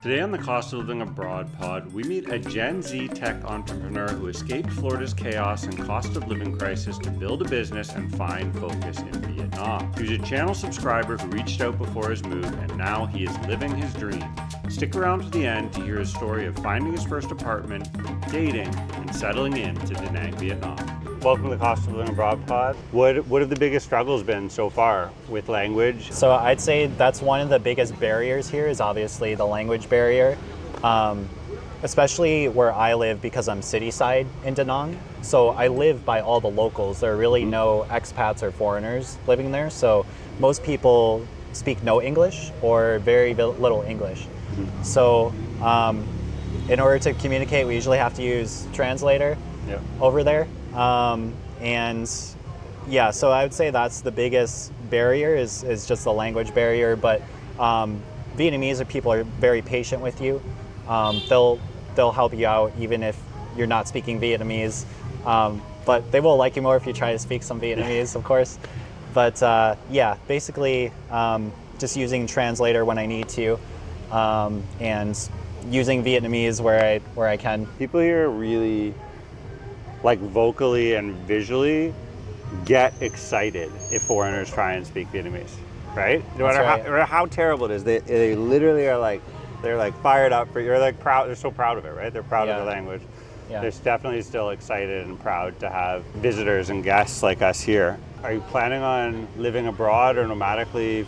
Today on the Cost of Living Abroad pod, we meet a Gen Z tech entrepreneur who escaped Florida's chaos and cost of living crisis to build a business and find focus in Vietnam. He was a channel subscriber who reached out before his move, and now he is living his dream. Stick around to the end to hear his story of finding his first apartment, dating, and settling in to Da Nang, Vietnam. Welcome to the Cost of Living Abroad pod. What have the biggest struggles been so far with language? So I'd say that's one of the biggest barriers here is obviously the language barrier, especially where I live because I'm city side in Da Nang. So I live by all the locals. There are really no expats or foreigners living there. So most people speak no English or very little English. So in order to communicate, we usually have to use translator over there. And yeah, so I would say that's the biggest barrier is just the language barrier. But Vietnamese people are very patient with you. They'll help you out even if you're not speaking Vietnamese. But they will like you more if you try to speak some Vietnamese, of course. But yeah, basically just using translator when I need to, and using Vietnamese where I can. People here really, like vocally and visually, get excited if foreigners try and speak Vietnamese, right? No matter how terrible it is, they literally are like, they're like fired up for you're like proud. They're so proud of it, right? They're proud of the language. Yeah. They're definitely still excited and proud to have visitors and guests like us here. Are you planning on living abroad or nomadically,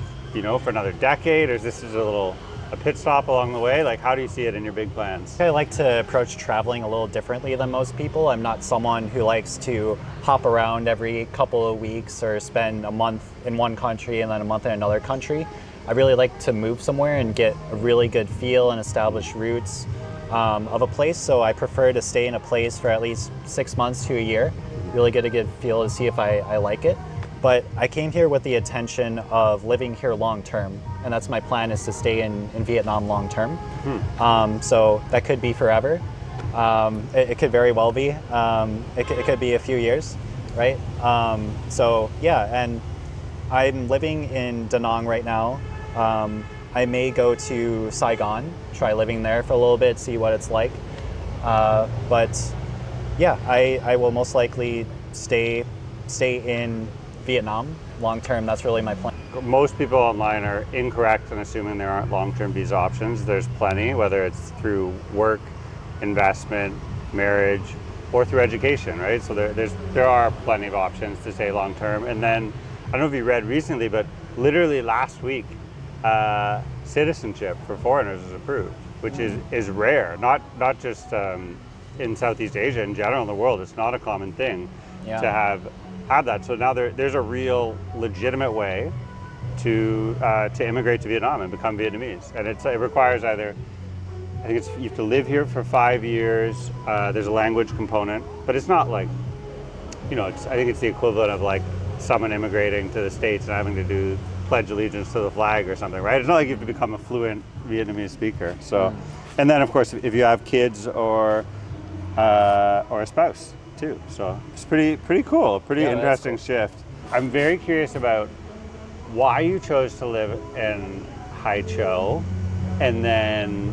for another decade, or is this just a pit stop along the way? Like, how do you see it in your big plans? I like to approach traveling a little differently than most people. I'm not someone who likes to hop around every couple of weeks or spend a month in one country and then a month in another country. I really like to move somewhere and get a really good feel and establish roots of a place. So I prefer to stay in a place for at least 6 months to a year, really get a good feel to see if I like it. But I came here with the intention of living here long term, and that's my plan, is to stay in Vietnam long term. So that could be forever. It could very well be. It could be a few years, right? So yeah, and I'm living in Da Nang right now. I may go to Saigon, try living there for a little bit, see what it's like. But yeah, I will most likely stay in Vietnam long term. That's really my plan. Most people online are incorrect in assuming there aren't long-term visa options. There's plenty, whether it's through work, investment, marriage, or through education, right? So there are plenty of options to stay long-term. And then, I don't know if you read recently, but literally last week, citizenship for foreigners was approved, which is rare. Not just in Southeast Asia, in general in the world. It's not a common thing to have that. So now there's a real legitimate way to immigrate to Vietnam and become Vietnamese. And it requires either, you have to live here for 5 years. There's a language component, but it's not like, I think it's the equivalent of like someone immigrating to the States and having to pledge allegiance to the flag or something, right? It's not like you have to become a fluent Vietnamese speaker. So, and then of course, if you have kids or a spouse too. So it's pretty cool, pretty interesting shift. I'm very curious about why you chose to live in Hai Cho, and then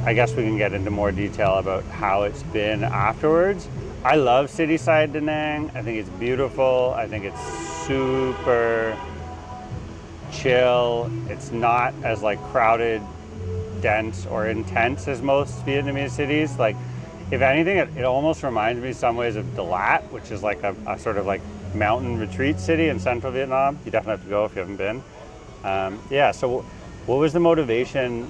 I guess we can get into more detail about how it's been afterwards. I love city side Da Nang. I think it's beautiful. I think it's super chill. It's not as like crowded, dense, or intense as most Vietnamese cities. Like, if anything, it almost reminds me in some ways of Dalat, which is like a sort of like mountain retreat city in central Vietnam. You definitely have to go if you haven't been. So what was the motivation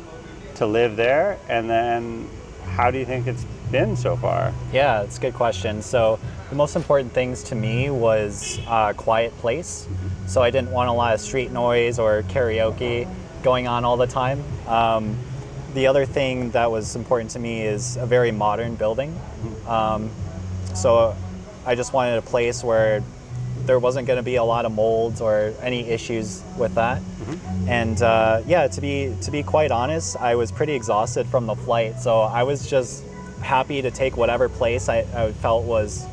to live there? And then how do you think it's been so far? Yeah, it's a good question. So the most important things to me was a quiet place. So I didn't want a lot of street noise or karaoke going on all the time. The other thing that was important to me is a very modern building. So I just wanted a place where there wasn't going to be a lot of molds or any issues with that. And to be quite honest, I was pretty exhausted from the flight. So I was just happy to take whatever place I felt was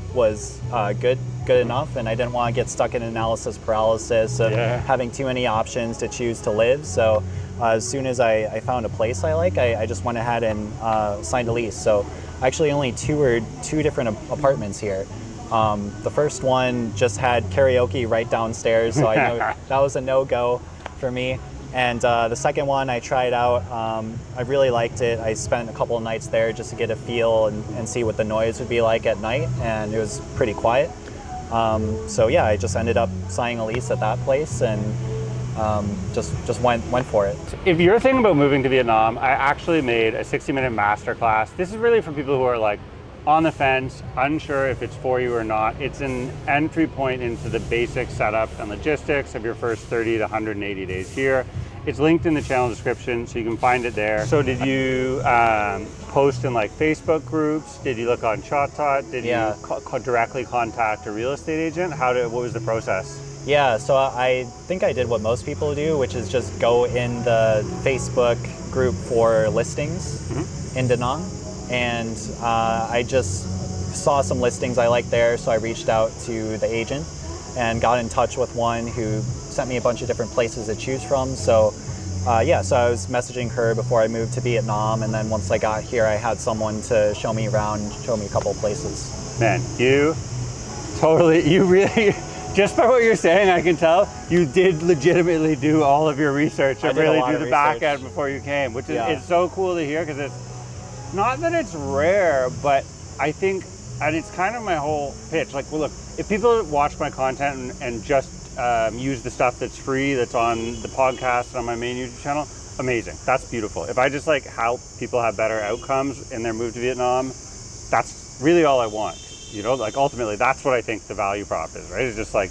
good enough, and I didn't want to get stuck in analysis paralysis of having too many options to choose to live. So as soon as I found a place I like, I just went ahead and signed a lease. So I actually only toured 2 different apartments here. The first one just had karaoke right downstairs, so I know that was a no-go for me. And the second one I tried out, I really liked it. I spent a couple of nights there just to get a feel and see what the noise would be like at night, and it was pretty quiet. So yeah, I just ended up signing a lease at that place and just went for it. If you're thinking about moving to Vietnam, I actually made a 60-minute masterclass. This is really for people who are like on the fence, unsure if it's for you or not. It's an entry point into the basic setup and logistics of your first 30 to 180 days here. It's linked in the channel description, so you can find it there. So did you post in like Facebook groups? Did you look on ShotTot? Did you directly contact a real estate agent? What was the process? Yeah, so I think I did what most people do, which is just go in the Facebook group for listings in Da Nang. And I just saw some listings I liked there, so I reached out to the agent and got in touch with one who sent me a bunch of different places to choose from. So so I was messaging her before I moved to Vietnam, and then once I got here, I had someone to show me around, show me a couple of places. Man, you really, just by what you're saying, I can tell you did legitimately do all of your research and really do the back end before you came, which is it's so cool to hear, because it's not that it's rare, but I think, and it's kind of my whole pitch, like, well, look, if people watch my content and just use the stuff that's free, that's on the podcast and on my main YouTube channel, amazing, that's beautiful. If I just like help people have better outcomes in their move to Vietnam, that's really all I want. You know, like ultimately, that's what I think the value prop is, right? It's just like,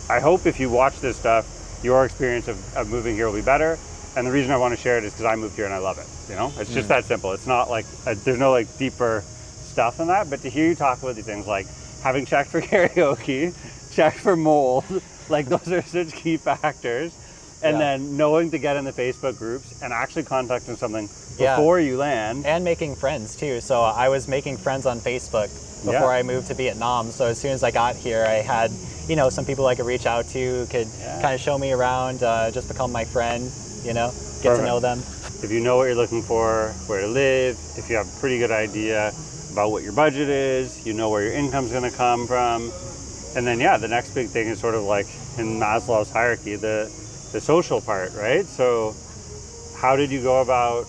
I hope if you watch this stuff, your experience of moving here will be better. And the reason I want to share it is because I moved here and I love it. You know, it's just that simple. It's not like, there's no like deeper stuff in that, but to hear you talk about these things, like having checked for karaoke, checked for mold, like those are such key factors. And then knowing to get in the Facebook groups and actually contacting something before you land. And making friends too. So I was making friends on Facebook before I moved to Vietnam. So as soon as I got here, I had, you know, some people I could reach out to who could kind of show me around, just become my friend, you know, get to know them. If you know what you're looking for, where to live, if you have a pretty good idea about what your budget is, you know where your income's going to come from. And then, the next big thing is sort of like in Maslow's hierarchy, the social part, right? So how did you go about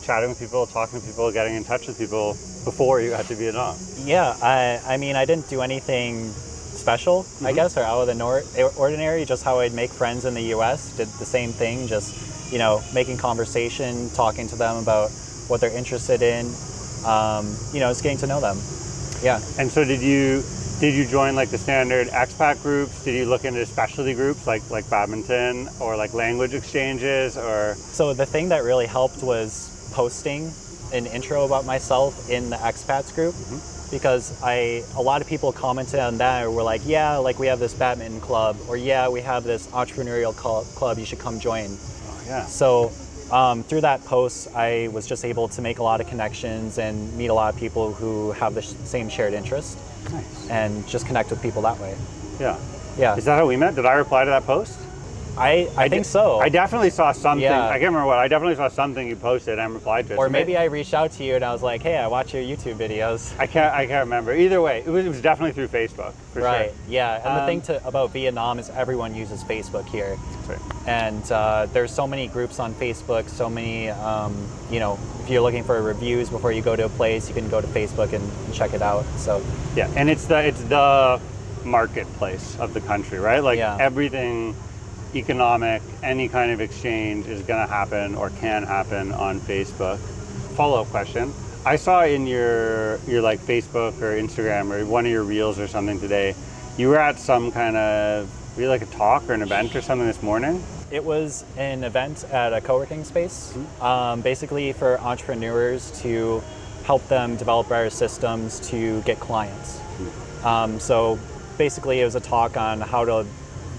chatting with people, talking to people, getting in touch with people before you got to Vietnam? Yeah, I mean, I didn't do anything special, I guess, or out of the ordinary, just how I'd make friends in the US, did the same thing, just, you know, making conversation, talking to them about what they're interested in, you know, just getting to know them. Yeah. And so did you join like the standard expat groups? Did you look into specialty groups like badminton or like language exchanges or? So the thing that really helped was posting an intro about myself in the expats group, because a lot of people commented on that and were like, yeah, like we have this badminton club, or yeah, we have this entrepreneurial club, you should come join. Oh, yeah. So through that post, I was just able to make a lot of connections and meet a lot of people who have the same shared interest. Nice. And just connect with people that way. Yeah. Yeah. Is that how we met? Did I reply to that post? I think so. I definitely saw something. Yeah. I can't remember what. I definitely saw something you posted and replied to it. Or maybe I reached out to you and I was like, hey, I watch your YouTube videos. I can't remember. Either way, it was definitely through Facebook, for right. sure. Yeah. And the thing about Vietnam is everyone uses Facebook here. Right. And there's so many groups on Facebook, so many, you know, if you're looking for reviews before you go to a place, you can go to Facebook and check it out. So yeah, and it's the marketplace of the country, right? Like everything economic, any kind of exchange is going to happen or can happen on Facebook. Follow-up question. I saw in your like Facebook or Instagram or one of your reels or something today, you were at some kind of, were you like a talk or an event or something this morning? It was an event at a co-working space, basically for entrepreneurs to help them develop better systems to get clients. So basically it was a talk on how to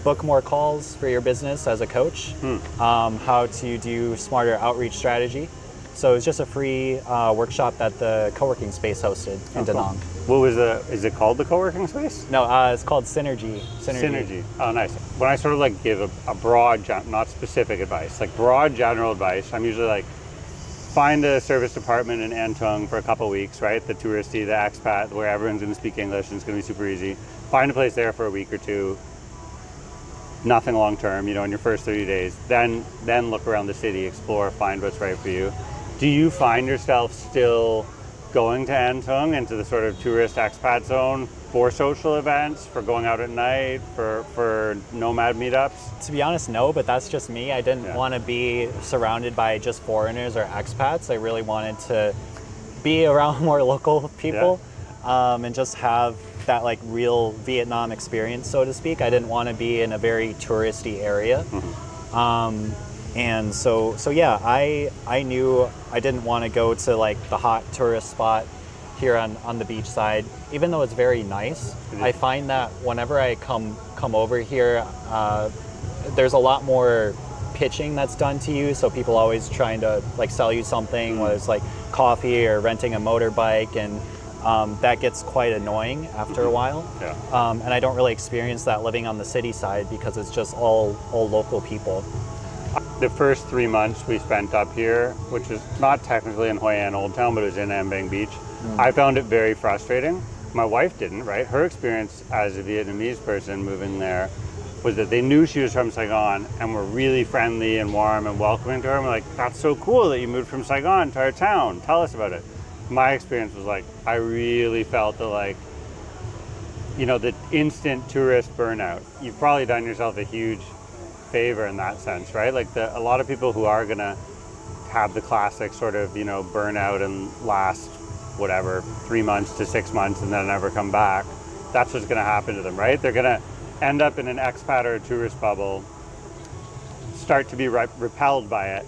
book more calls for your business as a coach, how to do smarter outreach strategy. So it was just a free workshop that the co-working space hosted in Da Nang. Is it called the co-working space? No, it's called Synergy. Synergy. Oh, nice. When I sort of like give a broad, not specific advice, like broad general advice, I'm usually like, find a service department in Antung for a couple weeks, right? The touristy, the expat, where everyone's going to speak English and it's going to be super easy. Find a place there for a week or two. Nothing long term, in your first 30 days. Then look around the city, explore, find what's right for you. Do you find yourself still going to Antung, into the sort of tourist expat zone for social events, for going out at night, for nomad meetups? To be honest, no, but that's just me. I didn't want to be surrounded by just foreigners or expats. I really wanted to be around more local people, and just have that like real Vietnam experience, so to speak. I didn't want to be in a very touristy area. And so yeah, I knew I didn't want to go to like the hot tourist spot here on the beach side, even though it's very nice. I find that whenever I come over here, there's a lot more pitching that's done to you. So people always trying to like sell you something, whether it's like coffee or renting a motorbike, and that gets quite annoying after a while. And I don't really experience that living on the city side because it's just all local people. The first 3 months we spent up here, which was not technically in Hoi An Old Town, but it was in An Bang Beach, I found it very frustrating. My wife didn't, right? Her experience as a Vietnamese person moving there was that they knew she was from Saigon and were really friendly and warm and welcoming to her. And we're like, that's so cool that you moved from Saigon to our town. Tell us about it. My experience was like, I really felt the the instant tourist burnout. You've probably done yourself a huge favor in that sense, right? Like a lot of people who are gonna have the classic sort of burnout and last 3 months to 6 months and then never come back. That's what's gonna happen to them, right? They're gonna end up in an expat or a tourist bubble, start to be repelled by it,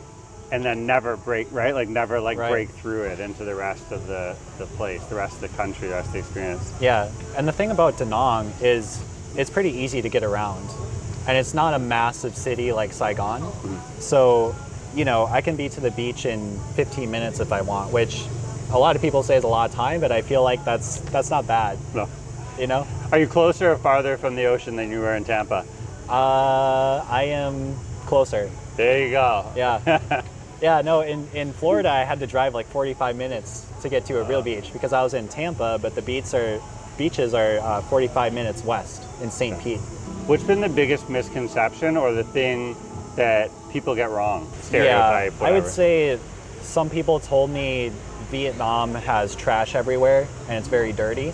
and then never break, right? Like never break through it into the rest of the place, the rest of the country, the rest of the experience. Yeah, and the thing about Da Nang is it's pretty easy to get around. And it's not a massive city like Saigon. So, I can be to the beach in 15 minutes if I want, which a lot of people say is a lot of time, but I feel like that's not bad. No. Are you closer or farther from the ocean than you were in Tampa? I am closer. There you go. Yeah. Yeah, no, in Florida I had to drive like 45 minutes to get to a real beach because I was in Tampa, but the beaches are 45 minutes west in St. Pete. What's been the biggest misconception or the thing that people get wrong? Stereotype, whatever. I would say some people told me Vietnam has trash everywhere and it's very dirty.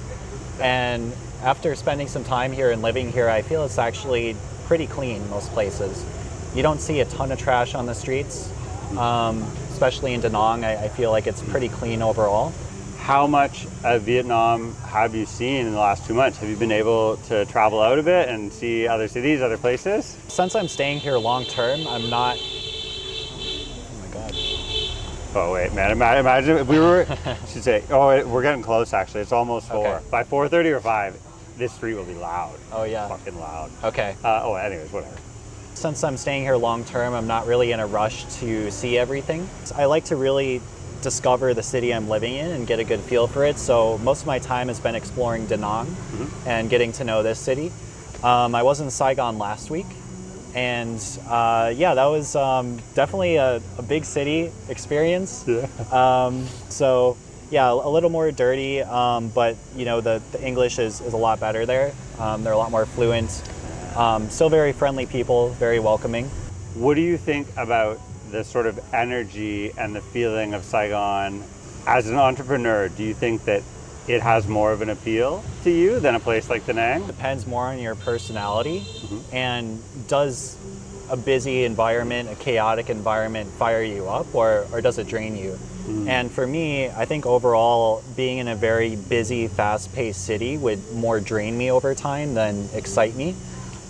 And after spending some time here and living here, I feel it's actually pretty clean most places. You don't see a ton of trash on the streets, especially in Da Nang. I feel like it's pretty clean overall. How much of Vietnam have you seen in the last 2 months? Have you been able to travel out a bit and see other cities, other places? Since I'm staying here long term, I'm not... Oh my God. Oh wait, man, imagine if we were, should say, we're getting close actually. It's almost 4. Okay. By 4:30 or 5, this street will be loud. Oh yeah. Fucking loud. Okay. Anyways, whatever. Since I'm staying here long term, I'm not really in a rush to see everything. I like to really discover the city I'm living in and get a good feel for it. So most of my time has been exploring Da Nang and getting to know this city. I was in Saigon last week, and that was definitely a big city experience. Yeah. So yeah, a little more dirty, but the English is a lot better there. They're a lot more fluent. Still very friendly people, very welcoming. What do you think about the sort of energy and the feeling of Saigon as an entrepreneur? Do you think that it has more of an appeal to you than a place like Da Nang? Depends more on your personality, and does a busy environment, a chaotic environment fire you up, or does it drain you? And for me, I think overall being in a very busy, fast-paced city would more drain me over time than excite me.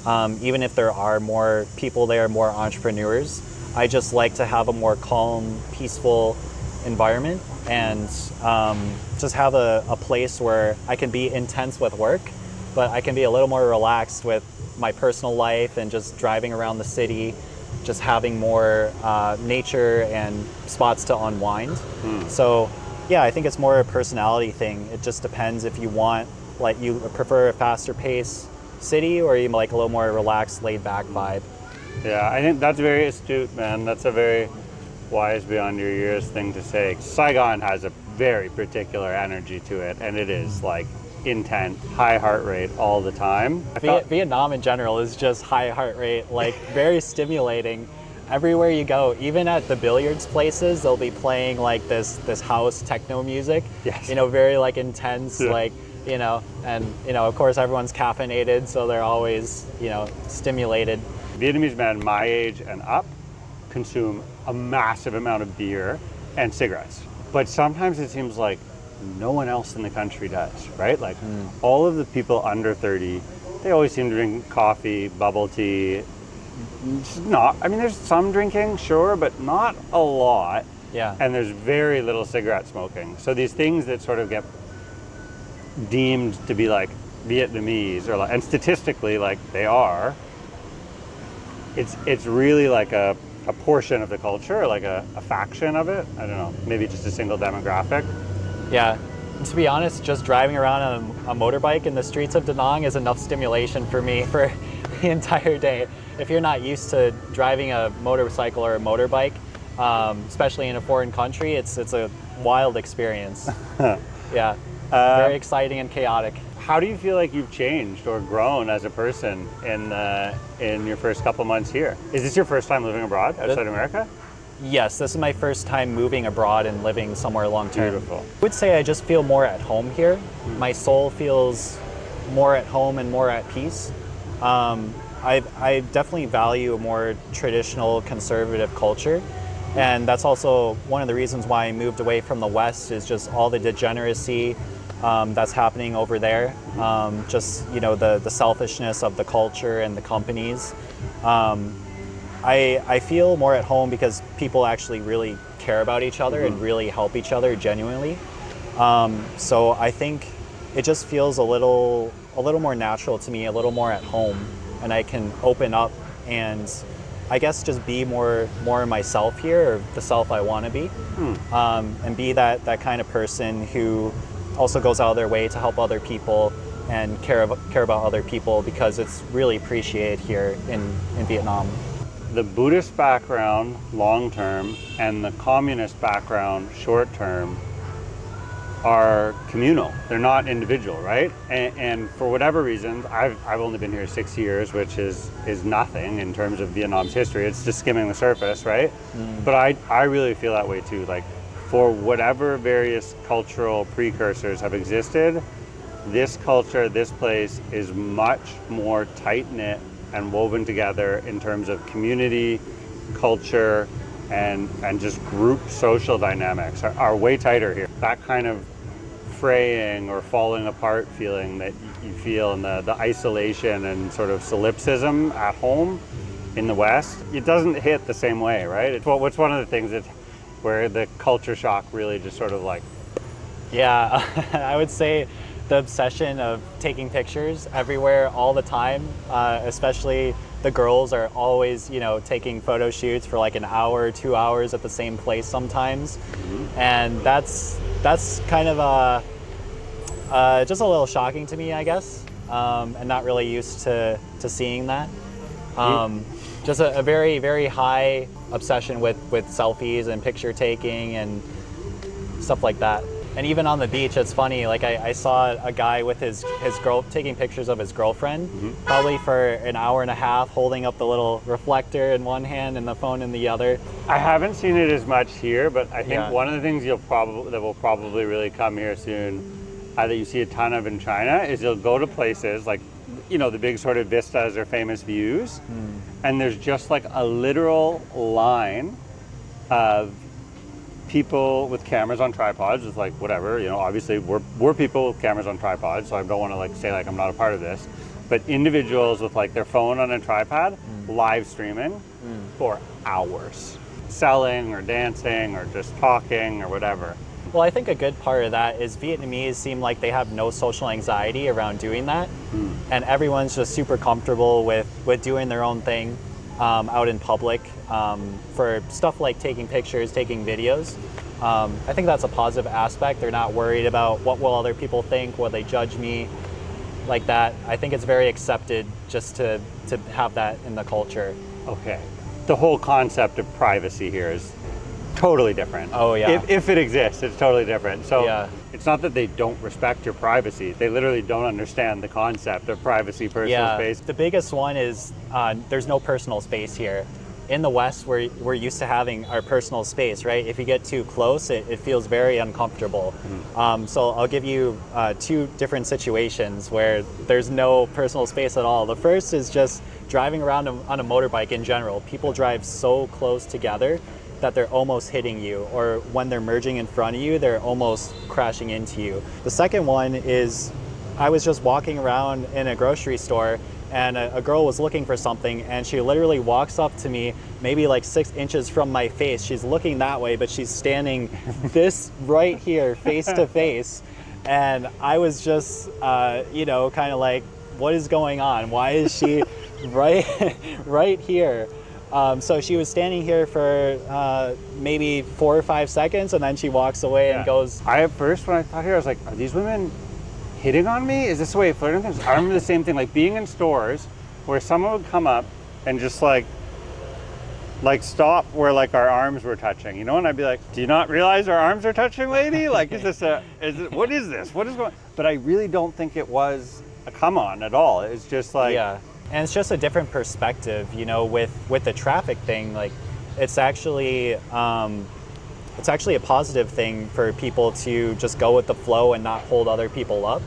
Even if there are more people there, more entrepreneurs, I just like to have a more calm, peaceful environment and just have a place where I can be intense with work, but I can be a little more relaxed with my personal life and just driving around the city, just having more nature and spots to unwind. So Yeah, I think it's more a personality thing. It just depends if you want, like, you prefer a faster pace city or you like a little more relaxed, laid back vibe. Yeah, I think that's very astute, man. That's a very wise beyond your years thing to say. Saigon has a very particular energy to it, and it is like intense, high heart rate all the time. Vietnam in general is just high heart rate, like very stimulating. Everywhere you go, even at the billiards places, they'll be playing like this house techno music. Yes. You know, very like intense, like, you know, and you know, of course everyone's caffeinated, so they're always, you know, stimulated. Vietnamese men my age and up consume a massive amount of beer and cigarettes. But sometimes it seems like no one else in the country does, right? Like all of the people under 30, they always seem to drink coffee, bubble tea. I mean, there's some drinking, sure, but not a lot. Yeah. And there's very little cigarette smoking. So these things that sort of get deemed to be like Vietnamese, or like, and statistically like they are, it's really like a portion of the culture, like a faction of it. I don't know, maybe just a single demographic. Yeah. To be honest, just driving around on a motorbike in the streets of Da Nang is enough stimulation for me for the entire day. If you're not used to driving a motorcycle or a motorbike, especially in a foreign country, it's a wild experience. Yeah, very exciting and chaotic. How do you feel like you've changed or grown as a person in your first couple months here? Is this your first time living abroad outside America? Yes, this is my first time moving abroad and living somewhere long term. Beautiful. I would say I just feel more at home here. My soul feels more at home and more at peace. I definitely value a more traditional conservative culture. And that's also one of the reasons why I moved away from the West, is just all the degeneracy that's happening over there. Just, you know, the selfishness of the culture and the companies. I feel more at home because people actually really care about each other and really help each other genuinely. So I think it just feels a little more natural to me, a little more at home, and I can open up and I guess just be more myself here, or the self I want to be, and be that kind of person who also goes out of their way to help other people and care about other people, because it's really appreciated here in Vietnam. The Buddhist background long term and the communist background short term are communal. They're not individual, right? And for whatever reasons, I've only been here 6 years, which is nothing in terms of Vietnam's history. It's just skimming the surface, right? But I really feel that way too. Like, for whatever various cultural precursors have existed, this culture, this place is much more tight-knit and woven together in terms of community, culture, and just group social dynamics are way tighter here. That kind of fraying or falling apart feeling that you feel in the isolation and sort of solipsism at home in the West, it doesn't hit the same way, right? It's one of the things that where the culture shock really just sort of like... Yeah, I would say the obsession of taking pictures everywhere all the time, especially the girls are always, you know, taking photo shoots for like an hour or 2 hours at the same place sometimes. And that's kind of just a little shocking to me, I guess, and not really used to seeing that. Just a very, very high obsession with selfies and picture taking and stuff like that. And even on the beach, it's funny, like I saw a guy with his girl taking pictures of his girlfriend, probably for an hour and a half, holding up the little reflector in one hand and the phone in the other. I haven't seen it as much here, but I think one of the things that will probably really come here soon, that you see a ton of in China, is you'll go to places like, you know, the big sort of vistas or famous views, and there's just like a literal line of people with cameras on tripods with like whatever, you know, obviously we're people with cameras on tripods, so I don't want to like say like I'm not a part of this, but individuals with like their phone on a tripod live streaming for hours, selling or dancing or just talking or whatever. Well, I think a good part of that is Vietnamese seem like they have no social anxiety around doing that, and everyone's just super comfortable with doing their own thing out in public, for stuff like taking pictures, taking videos. I think that's a positive aspect. They're not worried about what will other people think, will they judge me, like that. I think it's very accepted just to have that in the culture. Okay. The whole concept of privacy here is totally different. Oh yeah. If it exists, it's totally different. So yeah. It's not that they don't respect your privacy. They literally don't understand the concept of privacy, personal space. The biggest one is there's no personal space here. In the West, we're used to having our personal space, right? If you get too close, it feels very uncomfortable. So I'll give you 2 different situations where there's no personal space at all. The first is just driving around on a motorbike in general. People drive so close together that they're almost hitting you, or when they're merging in front of you, they're almost crashing into you. The second one is I was just walking around in a grocery store and a girl was looking for something, and she literally walks up to me maybe like 6 inches from my face. She's looking that way, but she's standing this right here, face to face. And I was just, kind of like, what is going on? Why is she right here? So she was standing here for maybe 4 or 5 seconds, and then she walks away and goes. At first, when I thought here, I was like, are these women hitting on me? Is this the way of flirting things? I remember the same thing, like being in stores where someone would come up and just like stop where like our arms were touching, and I'd be like, do you not realize our arms are touching, lady? Like, what is this? What is going? But I really don't think it was a come on at all. It's just like, yeah. And it's just a different perspective, with the traffic thing. Like, it's actually a positive thing for people to just go with the flow and not hold other people up.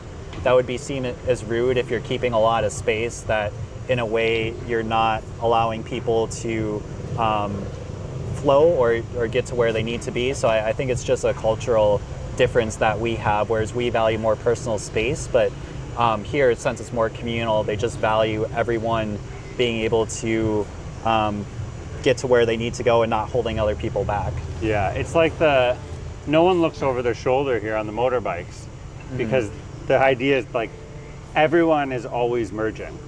That would be seen as rude if you're keeping a lot of space, that in a way you're not allowing people to flow or get to where they need to be. So I think it's just a cultural difference that we have, whereas we value more personal space, but here, since it's more communal, they just value everyone being able to get to where they need to go and not holding other people back. Yeah, it's like no one looks over their shoulder here on the motorbikes, because the idea is like everyone is always merging,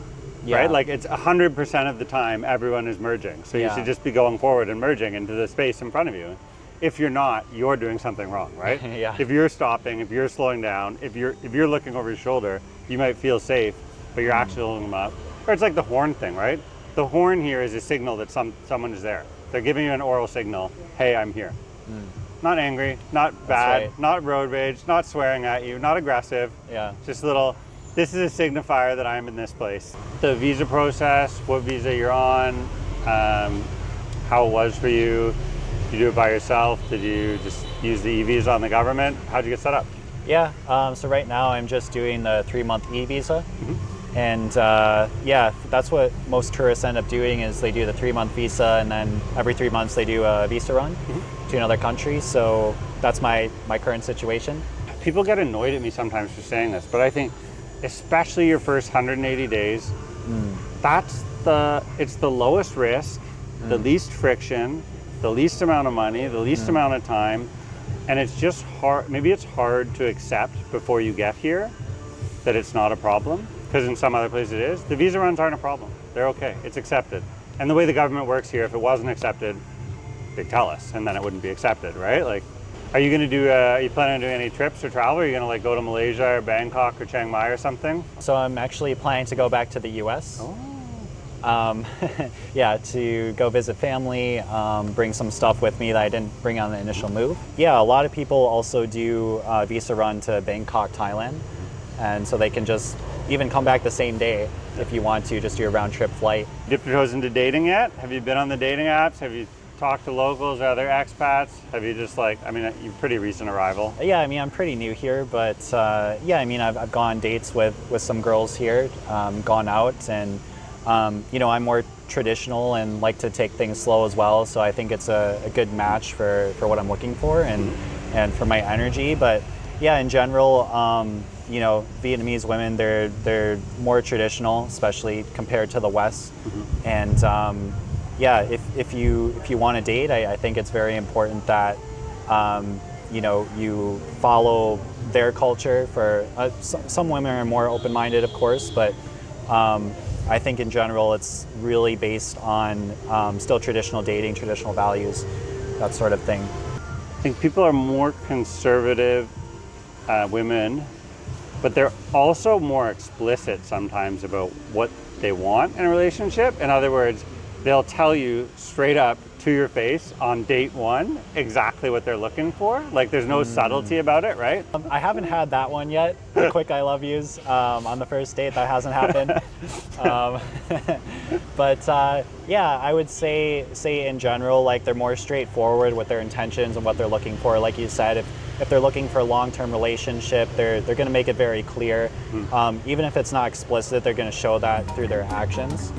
right? Like it's 100% of the time everyone is merging. So you should just be going forward and merging into the space in front of you. If you're not, you're doing something wrong, right? Yeah. If you're stopping, if you're slowing down, if you're looking over your shoulder, you might feel safe, but you're actually holding them up. Or it's like the horn thing, right? The horn here is a signal that someone is there. They're giving you an oral signal. Hey, I'm here. Not angry, not bad, not road rage, not swearing at you, not aggressive. Yeah. Just this is a signifier that I'm in this place. The visa process, what visa you're on, how it was for you. Did you do it by yourself? Did you just use the e-visa on the government? How'd you get set up? Yeah, so right now I'm just doing the 3-month e-visa. And that's what most tourists end up doing, is they do the 3-month visa, and then every 3 months they do a visa run to another country. So that's my current situation. People get annoyed at me sometimes for saying this, but I think especially your first 180 days, it's the lowest risk, the least friction, the least amount of money, the least amount of time, and it's just hard. Maybe it's hard to accept before you get here that it's not a problem, because in some other places it is. The visa runs aren't a problem. They're okay. It's accepted. And the way the government works here, if it wasn't accepted, they'd tell us, and then it wouldn't be accepted, right? Like, are you going to are you planning on doing any trips or travel? Are you going to go to Malaysia or Bangkok or Chiang Mai or something? So I'm actually planning to go back to the US. To go visit family, bring some stuff with me that I didn't bring on the initial move. Yeah, a lot of people also do a visa run to Bangkok, Thailand, and so they can just even come back the same day if you want to, just do a round trip flight. Dipped your toes into dating yet? Have you been on the dating apps? Have you talked to locals or other expats? Have you just you're pretty recent arrival? Yeah, I'm pretty new here, but I've gone on dates with some girls here, gone out, and I'm more traditional and like to take things slow as well, so I think it's a good match for what I'm looking for and for my energy. But yeah, in general, Vietnamese women, they're more traditional, especially compared to the West. And if you want to date, I think it's very important that you follow their culture. For some women are more open-minded, of course, but I think in general it's really based on still traditional dating, traditional values, that sort of thing. I think people are more conservative, women, but they're also more explicit sometimes about what they want in a relationship. In other words, they'll tell you straight up to your face on date one exactly what they're looking for. Like there's no subtlety about it, right? I haven't had that one yet, the quick I love yous on the first date. That hasn't happened. But yeah, I would say in general, like they're more straightforward with their intentions and what they're looking for. Like you said, if they're looking for a long-term relationship, they're going to make it very clear. Even if it's not explicit, they're going to show that through their actions.